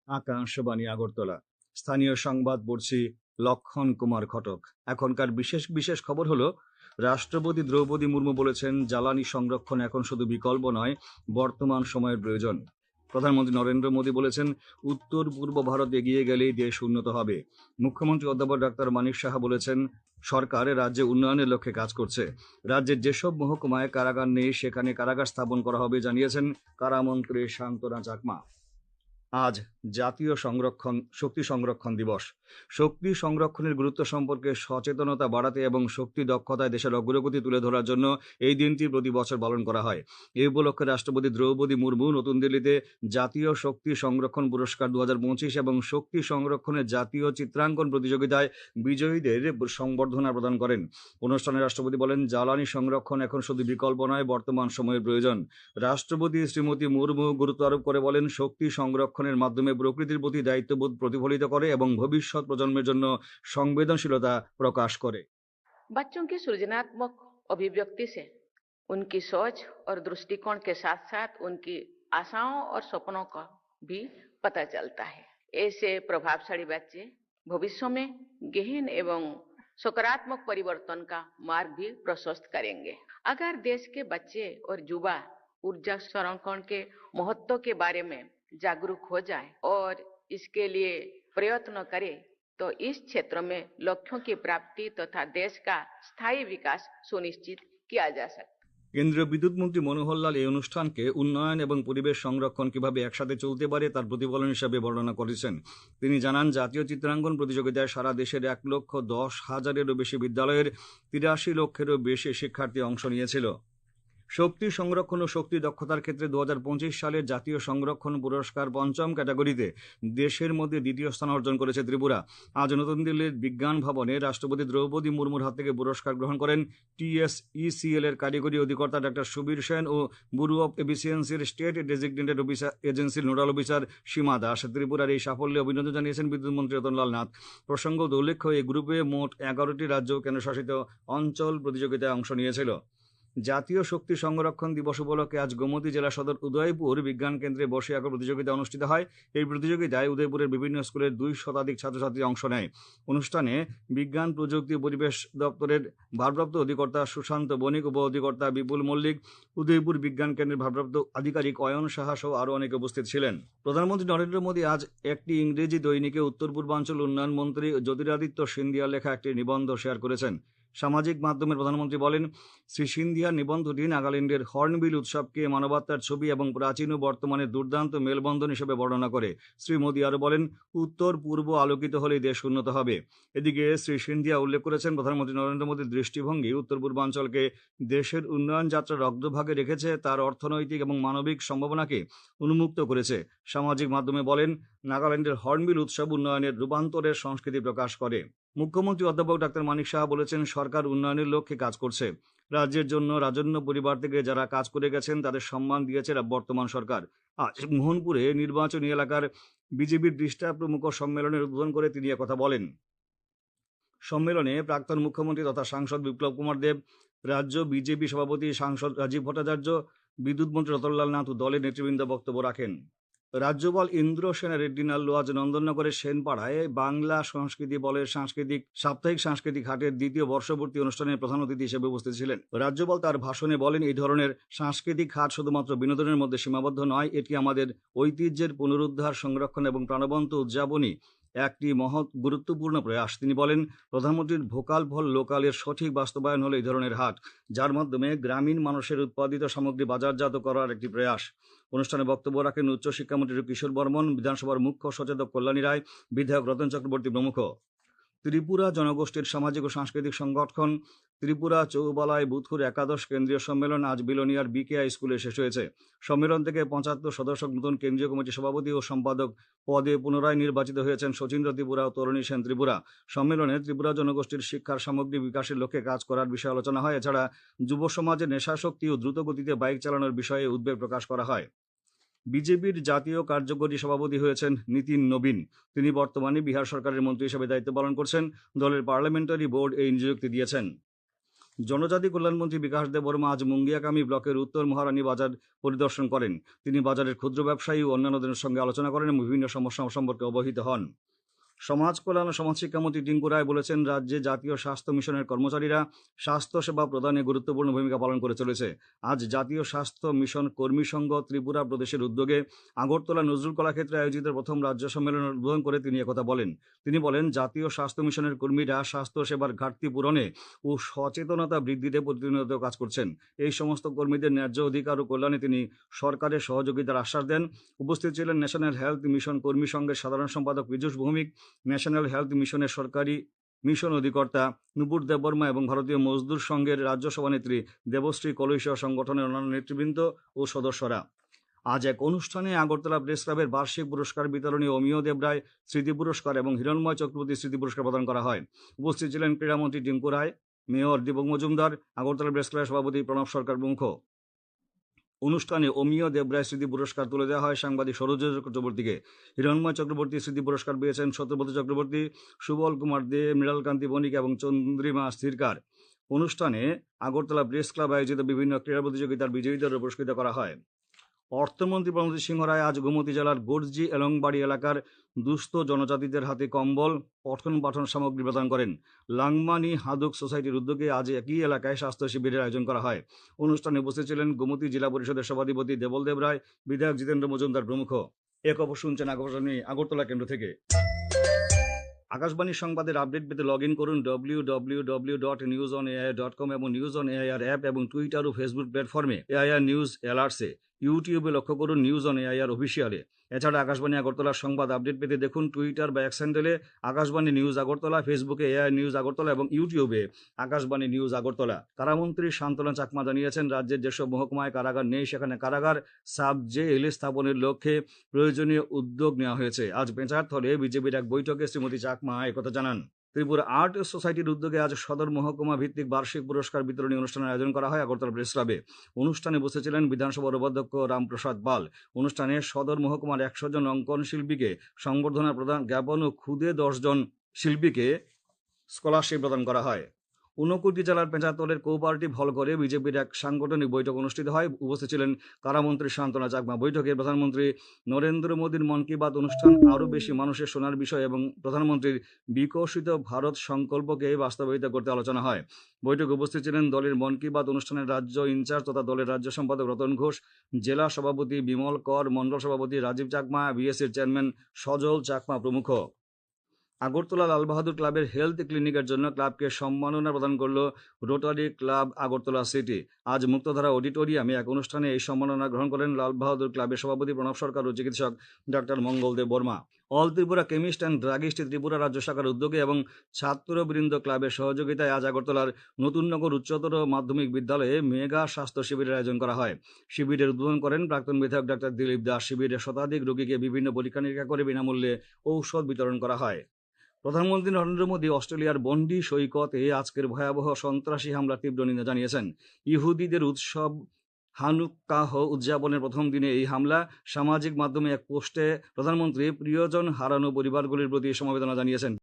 আকাশবাণী আগরতলা। স্থানীয় সংবাদ পড়ছি লক্ষণ কুমার ঘটক। এখনকার বিশেষ বিশেষ খবর হলো, রাষ্ট্রপতি দ্রৌপদী মুর্মু বলেছেন, জ্বালানি সংরক্ষণ এখন শুধু বিকল্প নয়, বর্তমান সময়ের প্রয়োজন। প্রধানমন্ত্রী নরেন্দ্র মোদী বলেছেন, উত্তর পূর্ব ভারত এগিয়ে গেলেই দেশ উন্নত হবে। মুখ্যমন্ত্রী অধ্যাপক ডাক্তার মানিক সাহা বলেছেন, সরকার রাজ্যে উন্নয়নের লক্ষ্যে কাজ করছে। রাজ্যের যেসব মহকুমায় কারাগার নেই সেখানে কারাগার স্থাপন করা হবে জানিয়েছেন কারামন্ত্রী শান্তনা চাকমা। আজ জাতীয় শক্তি সংরক্ষণ দিবস। শক্তি সংরক্ষণের গুরুত্ব সম্পর্কে সচেতনতা বাড়াতে এবং শক্তি দক্ষতায় দেশের অগ্রগতি তুলে ধরার জন্য এই দিনটি প্রতি বছর পালন করা হয়। এই উপলক্ষে রাষ্ট্রপতি দ্রৌপদী মুর্মু নতুন দিল্লিতে জাতীয় শক্তি সংরক্ষণ পুরস্কার 2025 এবং শক্তি সংরক্ষণের জাতীয় চিত্রাঙ্কন প্রতিযোগিতায় বিজয়ীদের সংবর্ধনা প্রদান করেন। অনুষ্ঠানে রাষ্ট্রপতি বলেন, জ্বালানি সংরক্ষণ এখন শুধু বিকল্প নয়, বর্তমান সময়ের প্রয়োজন। রাষ্ট্রপতি শ্রীমতী মুর্মু গুরুত্ব আরোপ করে বলেন, শক্তি সংরক্ষণের মাধ্যমে প্রকৃতির প্রতি দায়িত্ববোধ প্রতিফলিত করে এবং ভবিষ্যৎ প্রজন্মের জন্য সংবেদনশীলতা প্রকাশ করে। बच्चों की सृजनात्मक अभिव्यक्ति से उनकी सोच और दृष्टिकोण के साथ साथ उनकी आशाओं और सपनों का भी पता चलता है। ऐसे प्रभावशाली बच्चे भविष्य में गहन एवं सकारात्मक परिवर्तन का मार्ग भी प्रशस्त करेंगे। अगर देश के बच्चे और युवा ऊर्जा संरक्षण के महत्व के बारे में जागरूक हो जाए और इसके लिए प्रयत्न करे तो इस क्षेत्र में लक्ष्यों की प्राप्ति तथा देश का स्थायी विकास सुनिश्चित किया जा सकता है। কেন্দ্রীয় বিদ্যুৎ মন্ত্রী মনোহর লাল এই অনুষ্ঠানকে উন্নয়ন এবং পরিবেশ সংরক্ষণ কিভাবে একসাথে চলতে পারে তার প্রতিফলন হিসাবে বর্ণনা করেছেন। তিনি জানান, জাতীয় চিত্রাঙ্কন প্রতিযোগিতায় সারা দেশের 1,10,000-এরও বেশি বিদ্যালয়ের 83 লক্ষেরও বেশি শিক্ষার্থী অংশ নিয়েছিল। শক্তি সংরক্ষণ ও শক্তি দক্ষতার ক্ষেত্রে 2025 সালের জাতীয় সংরক্ষণ পুরস্কার পঞ্চম ক্যাটাগরিতে দেশের মধ্যে দ্বিতীয় স্থান অর্জন করেছে ত্রিপুরা। আজ নতুন দিল্লির বিজ্ঞান ভবনে রাষ্ট্রপতি দ্রৌপদী মুর্মুর হাত থেকে পুরস্কার গ্রহণ করেন TSECL এর কারিগরি অধিকর্তা ডাক্তার সুবীর সেন ও ব্যুরো অব এফিসিয়েন্সির স্টেট ডেজিগনেটেড এজেন্সির নোডাল অফিসার সীমা দাস। ত্রিপুরার এই সাফল্যে অভিনন্দন জানিয়েছেন বিদ্যুৎ মন্ত্রী রতনলাল নাথ। প্রসঙ্গত উল্লেখ্য, এই গ্রুপে মোট 11টি রাজ্য ও কেন্দ্রশাসিত অঞ্চল প্রতিযোগিতায় অংশ নিয়েছিল। জাতীয় শক্তি সংরক্ষণ দিবস উপলক্ষে আজ গোমতী জেলা সদর উদয়পুর বিজ্ঞান কেন্দ্রে বসে আঁকা প্রতিযোগিতা অনুষ্ঠিত হয়। এই প্রতিযোগিতায় উদয়পুরের বিভিন্ন স্কুলের 2 শতাধিক ছাত্রছাত্রী অংশ নেয়। অনুষ্ঠানে বিজ্ঞান প্রযুক্তি ও পরিবেশ দপ্তরের ভারপ্রাপ্ত অধিকর্তা সুশান্ত বণিক, উপ অধিকর্তা বিপুল মল্লিক, উদয়পুর বিজ্ঞান কেন্দ্রের ভারপ্রাপ্ত আধিকারিক অয়ন সাহা সহ আরও অনেকে উপস্থিত ছিলেন। প্রধানমন্ত্রী নরেন্দ্র মোদী আজ একটি ইংরেজি দৈনিকে উত্তর পূর্বাঞ্চল উন্নয়ন মন্ত্রী জ্যোতিরাদিত্য সিন্ধিয়ার লেখা একটি নিবন্ধ শেয়ার করেছেন। সামাজিক মাধ্যমে প্রধানমন্ত্রী বলেন, শ্রী সিন্ধিয়ার নিবন্ধটি নাগাল্যান্ডের হর্নবিল উৎসবকে মানবতার ছবি এবং প্রাচীন ও বর্তমানের দুর্দান্ত মেলবন্ধন হিসেবে বর্ণনা করে। শ্রী মোদী আরও বলেন, উত্তর পূর্ব আলোকিত হলেই দেশ উন্নত হবে। এদিকে শ্রী সিন্ধিয়া উল্লেখ করেছেন, প্রধানমন্ত্রী নরেন্দ্র মোদীর দৃষ্টিভঙ্গি উত্তর পূর্বাঞ্চলকে দেশের উন্নয়ন যাত্রার অগ্রভাগে রেখেছে, তার অর্থনৈতিক এবং মানবিক সম্ভাবনাকে উন্মুক্ত করেছে। সামাজিক মাধ্যমে বলেন, নাগাল্যান্ডের হর্নবিল উৎসব উন্নয়নের রূপান্তরের সংস্কৃতি প্রকাশ করে। মুখ্যমন্ত্রী অধ্যাপক ডাক্তার মানিক সাহা বলেছেন, সরকার উন্নয়নের লক্ষ্যে কাজ করছে। রাজ্যের জন্য রাজন্য পরিবার থেকে যারা কাজ করে গেছেন তাদের সম্মান দিয়েছে বর্তমান সরকার। আজ মোহনপুরে নির্বাচনী এলাকার বিজেপির দৃষ্টা প্রমুখ সম্মেলনের উদ্বোধন করে তিনি একথা বলেন। সম্মেলনে প্রাক্তন মুখ্যমন্ত্রী তথা সাংসদ বিপ্লব কুমার দেব, রাজ্য বিজেপি সভাপতি সাংসদ রাজীব ভট্টাচার্য, বিদ্যুৎ মন্ত্রী রতনলাল নাথ ও দলের নেতৃবৃন্দ বক্তব্য রাখেন। রাজ্যপাল ইন্দ্র সেনা রেড্ডি নাল্লু আজ নন্দননগরের সেনপাড়ায় বাংলা সংস্কৃতি বলের সাপ্তাহিক সাংস্কৃতিক হাটের দ্বিতীয় বর্ষপূর্তি অনুষ্ঠানে প্রধান অতিথি হিসেবে উপস্থিত ছিলেন। রাজ্যপাল তার ভাষণে বলেন, এই ধরনের সাংস্কৃতিক হাট শুধুমাত্র বিনোদনের মধ্যে সীমাবদ্ধ নয়, এটি আমাদের ঐতিহ্যের পুনরুদ্ধার, সংরক্ষণ এবং প্রাণবন্ত উদযাপনী একটি মহৎ গুরুত্বপূর্ণ প্রয়াস। তিনি বলেন, প্রধানমন্ত্রীর ভোকাল ফর লোকালের সঠিক বাস্তবায়ন হল এই ধরনের হাট, যার মাধ্যমে গ্রামীণ মানুষের উৎপাদিত সামগ্রী বাজারজাত করার একটি প্রয়াস। অনুষ্ঠানে বক্তব্য রাখেন উচ্চশিক্ষামন্ত্রী কিশোর বর্মন, বিধানসভার মুখ্য সচেতক কল্যাণী রায়, বিধায়ক রতন চক্রবর্তী প্রমুখ। ত্রিপুরা জনগোষ্ঠীর সামাজিক ও সাংস্কৃতিক সংগঠন ত্রিপুরা চৌবালায় বুথুর 11 কেন্দ্রীয় সম্মেলন আজ বিলোনিয়ার BKI স্কুলে শেষ হয়েছে। সম্মেলন থেকে 75 সদস্য নতুন কেন্দ্রীয় কমিটির সভাপতি ও সম্পাদক পদে পুনরায় নির্বাচিত হয়েছেন শচীন্দ্র ত্রিপুরা ও তরুণী সেন ত্রিপুরা। সম্মেলনে ত্রিপুরা জনগোষ্ঠীর শিক্ষার সামগ্রিক বিকাশের লক্ষ্যে কাজ করার বিষয়ে আলোচনা হয়। এছাড়া যুব সমাজের নেশাশক্তি ও দ্রুত গতিতে বাইক চালানোর বিষয়ে উদ্বেগ প্রকাশ করা হয়। বিজেপির জাতীয় কার্যকরী সভাপতি হয়েছেন নীতিন নবীন। তিনি বর্তমানে বিহার সরকারের মন্ত্রী হিসেবে দায়িত্ব পালন করছেন। দলের পার্লামেন্টারি বোর্ড এই নিযুক্তি দিয়েছেন। জনজাতি কল্যাণমন্ত্রী বিকাশ দেববর্মা আজ মুঙ্গিয়াকামী ব্লকের উত্তর মহারানী বাজার পরিদর্শন করেন। তিনি বাজারের ক্ষুদ্র ব্যবসায়ী ও অন্যান্যদের সঙ্গে আলোচনা করেন এবং বিভিন্ন সমস্যা সম্পর্কে অবহিত হন। সমাজ কল্যাণ ও সমাজশিক্ষামন্ত্রী টিঙ্কু রায় বলেছেন, রাজ্যে জাতীয় স্বাস্থ্য মিশনের কর্মচারীরা স্বাস্থ্য সেবা প্রদানে গুরুত্বপূর্ণ ভূমিকা পালন করে চলেছে। আজ জাতীয় স্বাস্থ্য মিশন কর্মী সংঘ ত্রিপুরা প্রদেশের উদ্যোগে আগরতলা নজরুল কলাক্ষেত্রে আয়োজিত প্রথম রাজ্য সম্মেলনের উদ্বোধন করে তিনি একথা বলেন। তিনি বলেন, জাতীয় স্বাস্থ্য মিশনের কর্মীরা স্বাস্থ্য সেবার ঘাটতি পূরণে ও সচেতনতা বৃদ্ধিতে প্রতিনিয়ত কাজ করছেন। এই সমস্ত কর্মীদের ন্যায্য অধিকার ও কল্যাণে তিনি সরকারের সহযোগিতার আশ্বাস দেন। উপস্থিত ছিলেন ন্যাশনাল হেলথ মিশন কর্মী সংঘের সাধারণ সম্পাদক পীযূষ ভৌমিক, ন্যাশনাল হেলথ মিশনের সরকারি মিশন অধিকর্তা নুপুর দেববর্মা এবং ভারতীয় মজদুর সংঘের রাজ্য সভানেত্রী দেবশ্রী কলই সহ সংগঠনের অন্যান্য নেতৃবৃন্দ ও সদস্যরা। আজ এক অনুষ্ঠানে আগরতলা প্রেস ক্লাবের বার্ষিক পুরস্কার বিতরণী অমিয় দেবরায় স্মৃতি পুরস্কার এবং হিরণময় চক্রবর্তী স্মৃতি পুরস্কার প্রদান করা হয়। উপস্থিত ছিলেন ক্রীড়ামন্ত্রী টিঙ্কু রায়, মেয়র দীপক মজুমদার, আগরতলা প্রেস ক্লাবের সভাপতি প্রণব সরকার প্রমুখ। অনুষ্ঠানে অমিয় দেবরায় স্মৃতি পুরস্কার তুলে দেওয়া হয় সাংবাদিক সরোজ চক্রবর্তীকে। হিরণময় চক্রবর্তী স্মৃতি পুরস্কার পেয়েছেন সত্যব্রত চক্রবর্তী, সুবল কুমার দে, মৃণালকান্তি বণিক এবং চন্দ্রিমা স্থিরকার। অনুষ্ঠানে আগরতলা প্রেস ক্লাব আয়োজিত বিভিন্ন ক্রীড়া প্রতিযোগিতার বিজয়ীদের পুরস্কৃত করা হয়। অর্থমন্ত্রী প্রণজিৎ সিংহ রায় আজ গোমতী জেলার গোর্জি এলংবাড়ি এলাকার দুস্থ জনজাতিদের হাতে কম্বল, পঠন পাঠন সামগ্রী প্রদান করেন। লাংমানি হাদুক সোসাইটির উদ্যোগে আজ একই এলাকায় স্বাস্থ্য শিবিরের আয়োজন করা হয়। অনুষ্ঠানে উপস্থিত ছিলেন গোমতী জেলা পরিষদের সভাধিপতি দেবল দেব রায়, বিধায়ক জিতেন্দ্র মজুমদার প্রমুখ। এ খবর শুনছেন আকাশবাণী আগরতলা কেন্দ্র থেকে। আকাশবাণী সংবাদের আপডেট পেতে লগ ইন করুন www.newsonair.com এবং নিউজ অন এআইআর অ্যাপ এবং টুইটার ও ফেসবুক প্ল্যাটফর্মে এআইআর নিউজ অ্যালার্টসে। ইউটিউবে লক্ষ্য করুন নিউজ অন এআইআর অফিসিয়ালে। এছাড়া আকাশবাণী আগরতলার সংবাদ আপডেট পেতে দেখুন টুইটার বা এক্স হ্যান্ডেলে আকাশবাণী নিউজ আগরতলা, ফেসবুকে এআইআর নিউজ আগরতলা এবং ইউটিউবে আকাশবাণী নিউজ আগরতলা। কারামন্ত্রী শান্তনা চাকমা জানিয়েছেন, রাজ্যের যেসব মহকুমায় কারাগার নেই সেখানে কারাগার সাব জেল স্থাপনের লক্ষ্যে প্রয়োজনীয় উদ্যোগ নেওয়া হয়েছে। আজ পেঁচারথলে বিজেপির এক বৈঠকে শ্রীমতী চাকমা একথা জানান। ত্রিপুরা আর্ট সোসাইটির উদ্যোগে আজ সদর মহকুমা ভিত্তিক বার্ষিক পুরস্কার বিতরণী অনুষ্ঠানের আয়োজন করা হয় আগরতলা প্রেস ক্লাবে। অনুষ্ঠানে বসেছিলেন বিধানসভার উপাধ্যক্ষ রামপ্রসাদ পাল। অনুষ্ঠানে সদর মহকুমার 100 জন অঙ্কন শিল্পীকে সংবর্ধনা প্রদান জ্ঞাপন ও খুদে 10 জন শিল্পীকে স্কলারশিপ প্রদান করা হয়। ঊনকোটি জেলার পেঁচাতলের কোঅপারেটিভ হল করে বিজেপির এক সাংগঠনিক বৈঠক অনুষ্ঠিত হয়। উপস্থিত ছিলেন কারামন্ত্রী শান্তনা চাকমা। বৈঠকে প্রধানমন্ত্রী নরেন্দ্র মোদীর মন কি বাত অনুষ্ঠান আরও বেশি মানুষের শোনার বিষয় এবং প্রধানমন্ত্রীর বিকশিত ভারত সংকল্পকে বাস্তবায়িত করতে আলোচনা হয়। বৈঠকে উপস্থিত ছিলেন দলের মন কি বাত অনুষ্ঠানের রাজ্য ইনচার্জ তথা দলের রাজ্য সম্পাদক রতন ঘোষ, জেলা সভাপতি বিমল কর, মণ্ডল সভাপতি রাজীব চাকমা, বিএসসির চেয়ারম্যান সজল চাকমা প্রমুখ। আগরতলা লালবাহাদুর ক্লাবের হেলথ ক্লিনিকের জন্য ক্লাবকে সম্মাননা প্রদান করল রোটারি ক্লাব আগরতলা সিটি। আজ মুক্তধারা অডিটোরিয়ামে এক অনুষ্ঠানে এই সম্মাননা গ্রহণ করেন লালবাহাদুর ক্লাবের সভাপতি প্রণব সরকার ও চিকিৎসক doctor Mangaldev Barma. All Tripura chemist and druggist Tripura রাজ্য শাখার উদ্যোগে এবং ছাত্রবৃন্দ ক্লাবের সহযোগিতায় আজ আগরতলার নতুননগর উচ্চতর মাধ্যমিক বিদ্যালয়ে মেগা স্বাস্থ্য শিবিরের আয়োজন করা হয়। শিবিরের উদ্বোধন করেন প্রাক্তন বিধায়ক ডক্টর দিলীপ দাস। শিবিরে শতাধিক রোগীকে বিভিন্ন পরীক্ষা নিরীক্ষা করে বিনামূল্যে ঔষধ বিতরণ করা হয়। প্রধানমন্ত্রী নরেন্দ্র মোদী অস্ট্রেলিয়ার বন্ডি সৈকতে আজকের ভয়াবহ সন্ত্রাসী হামলার তীব্র নিন্দা জানিয়েছেন। ইহুদিদের উৎসব হানুক্কাহ উদযাপনের প্রথম দিনে এই হামলা। সামাজিক মাধ্যমে এক পোস্টে প্রধানমন্ত্রী প্রিয়জন হারানো পরিবারগুলির প্রতি সমবেদনা জানিয়েছেন।